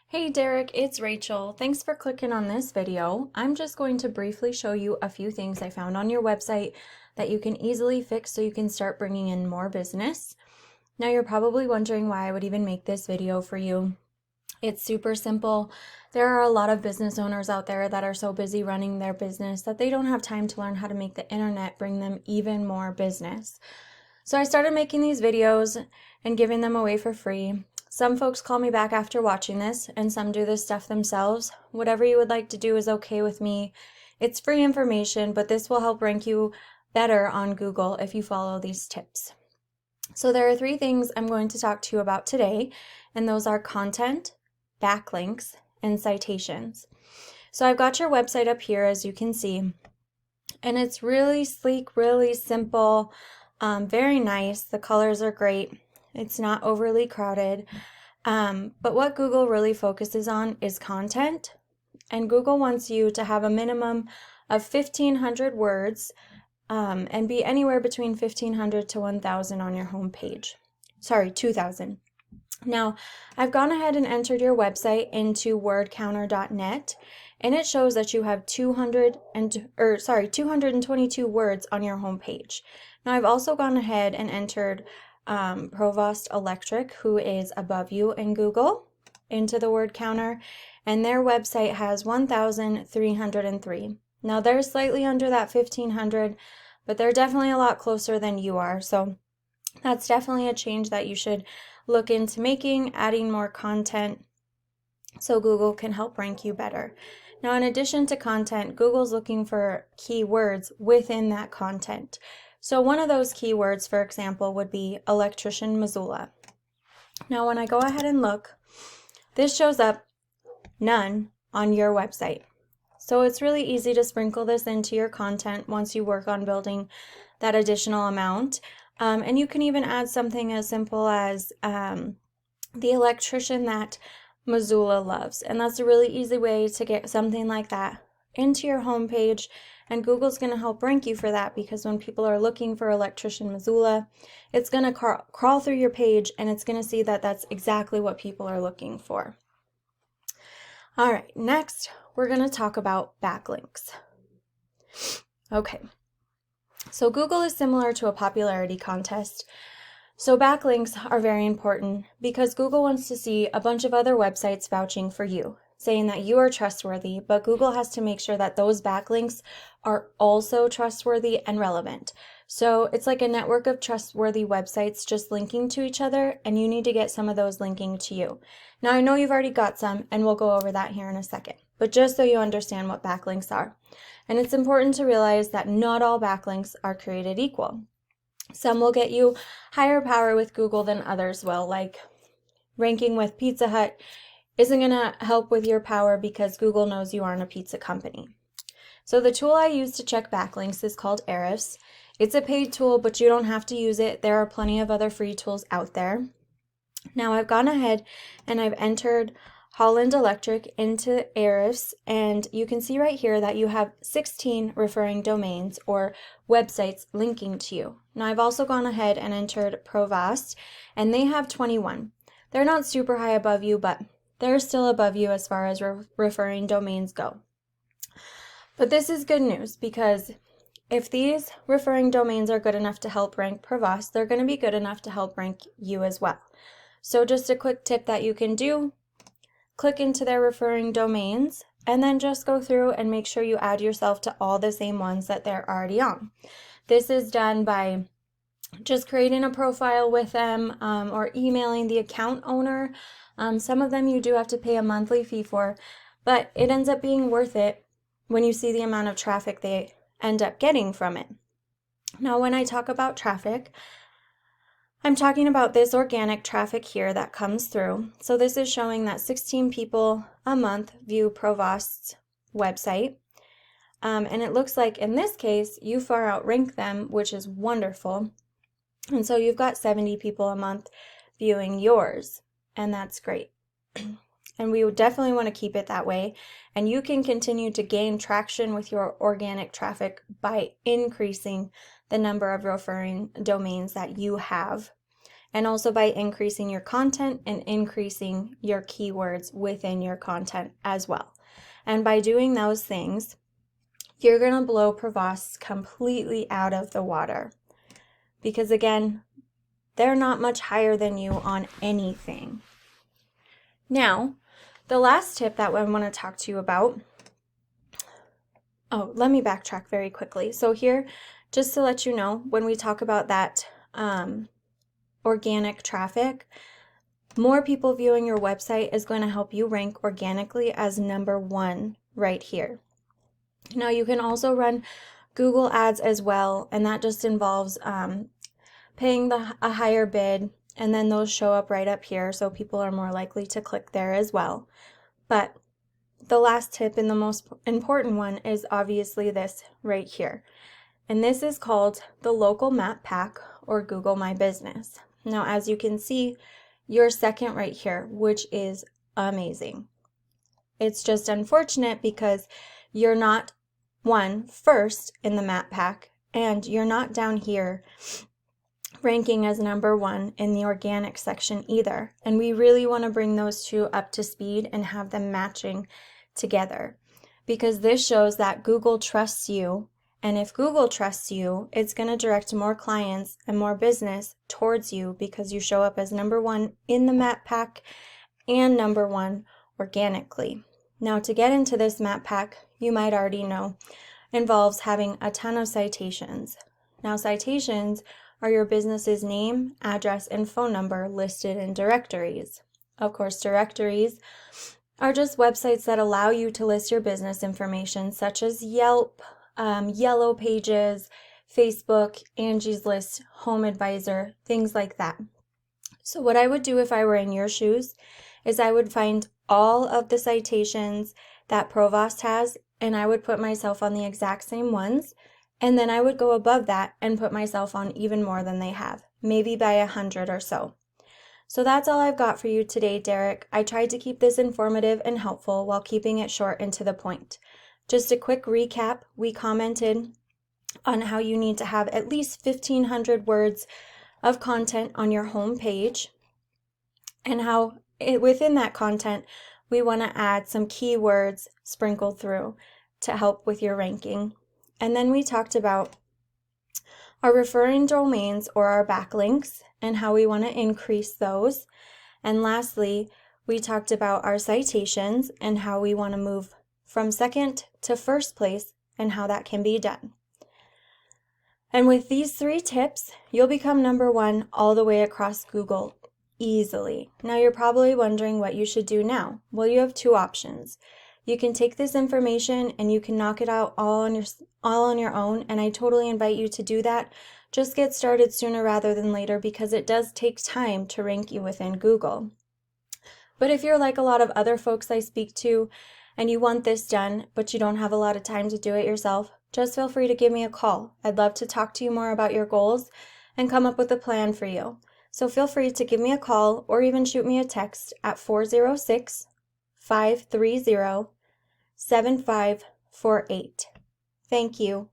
Hey Derek, it's Rachel. Thanks for clicking on this video. I'm just going to briefly show you a few things I found on your website that you can easily fix so you can start bringing in more business. Now you're probably wondering why I would even make this video for you. It's super simple. There are a lot of business owners out there that are so busy running their business that they don't have time to learn how to make the internet bring them even more business. So I started making these videos and giving them away for free. Some folks call me back after watching this, and some do this stuff themselves. Whatever you would like to do is okay with me. It's free information, but this will help rank you better on Google if you follow these tips. So there are 3 things I'm going to talk to you about today, and those are content, backlinks, and citations. So I've got your website up here, as you can see, and it's really sleek, really simple, very nice. The colors are great. It's not overly crowded. But what Google really focuses on is content. And Google wants you to have a minimum of 1,500 words and be anywhere between 1,500 to 1,000 on your home page. Sorry, 2,000. Now, I've gone ahead and entered your website into wordcounter.net, and it shows that you have 222 words on your home page. Now, I've also gone ahead and entered Provost Electric, who is above you in Google, into the word counter, and their website has 1,303. Now, they're slightly under that 1,500, but they're definitely a lot closer than you are, so that's definitely a change that you should look into making, adding more content so Google can help rank you better. Now, in addition to content, Google's looking for keywords within that content. So one of those keywords, for example, would be Electrician, Missoula. Now, when I go ahead and look, this shows up none on your website. So it's really easy to sprinkle this into your content once you work on building that additional amount. And you can even add something as simple as the electrician that Missoula loves. And that's a really easy way to get something like that into your homepage. And Google's going to help rank you for that, because when people are looking for Electrician Missoula, it's going to crawl through your page and it's going to see that that's exactly what people are looking for. All right, next we're going to talk about backlinks. Okay. So Google is similar to a popularity contest. So backlinks are very important because Google wants to see a bunch of other websites vouching for you, saying that you are trustworthy, but Google has to make sure that those backlinks are also trustworthy and relevant. So it's like a network of trustworthy websites just linking to each other, and you need to get some of those linking to you. Now, I know you've already got some, and we'll go over that here in a second, but just so you understand what backlinks are. And it's important to realize that not all backlinks are created equal. Some will get you higher power with Google than others will, like ranking with Pizza Hut isn't going to help with your power because Google knows you aren't a pizza company. So the tool I use to check backlinks is called Ahrefs. It's a paid tool, but you don't have to use it. There are plenty of other free tools out there. Now I've gone ahead and I've entered Holland Electric into Ahrefs, and you can see right here that you have 16 referring domains or websites linking to you. Now I've also gone ahead and entered Provost, and they have 21. They're not super high above you, but they're still above you as far as referring domains go. But this is good news, because if these referring domains are good enough to help rank Provost, they're going to be good enough to help rank you as well. So just a quick tip that you can do: click into their referring domains and then just go through and make sure you add yourself to all the same ones that they're already on. This is done by just creating a profile with them or emailing the account owner. Some of them you do have to pay a monthly fee for, but it ends up being worth it when you see the amount of traffic they end up getting from it. Now, when I talk about traffic, I'm talking about this organic traffic here that comes through. So this is showing that 16 people a month view Provost's website. And it looks like in this case, you far outrank them, which is wonderful. And so you've got 70 people a month viewing yours, and that's great. And we would definitely want to keep it that way. And you can continue to gain traction with your organic traffic by increasing the number of referring domains that you have. and also by increasing your content and increasing your keywords within your content as well. And by doing those things, you're going to blow Provost completely out of the water. Because again, they're not much higher than you on anything. Now, the last tip that I want to talk to you about, let me backtrack very quickly. So here, just to let you know, when we talk about that organic traffic, more people viewing your website is going to help you rank organically as number 1 right here. Now, you can also run Google ads as well, and that just involves paying a higher bid, and then those show up right up here, so people are more likely to click there as well. But the last tip and the most important one is obviously this right here. And this is called the Local Map Pack or Google My Business. Now, as you can see, you're second right here, which is amazing. It's just unfortunate because you're not first in the map pack, and you're not down here ranking as number 1 in the organic section either. And we really want to bring those two up to speed and have them matching together, because this shows that Google trusts you. And if Google trusts you, it's going to direct more clients and more business towards you because you show up as number 1 in the map pack and number 1 organically. Now, to get into this map pack, you might already know, involves having a ton of citations. Now, citations are your business's name, address, and phone number listed in directories. Of course, directories are just websites that allow you to list your business information, such as Yelp, Yellow Pages, Facebook, Angie's List, Home Advisor, things like that. So what I would do if I were in your shoes is I would find all of the citations that Provost has, and I would put myself on the exact same ones, and then I would go above that and put myself on even more than they have, maybe by 100 or so. So that's all I've got for you today, Derek. I tried to keep this informative and helpful while keeping it short and to the point. Just a quick recap, we commented on how you need to have at least 1,500 words of content on your home page, and how within that content we want to add some keywords sprinkled through to help with your ranking. And then we talked about our referring domains or our backlinks and how we want to increase those. And lastly, we talked about our citations and how we want to move from second to first place and how that can be done. And with these 3 tips, you'll become number 1 all the way across Google easily. Now you're probably wondering what you should do now. Well, you have 2 options. You can take this information and you can knock it out all on your own, and I totally invite you to do that. Just get started sooner rather than later, because it does take time to rank you within Google. But if you're like a lot of other folks I speak to and you want this done, but you don't have a lot of time to do it yourself, just feel free to give me a call. I'd love to talk to you more about your goals and come up with a plan for you. So feel free to give me a call or even shoot me a text at 406-530-7548. Thank you.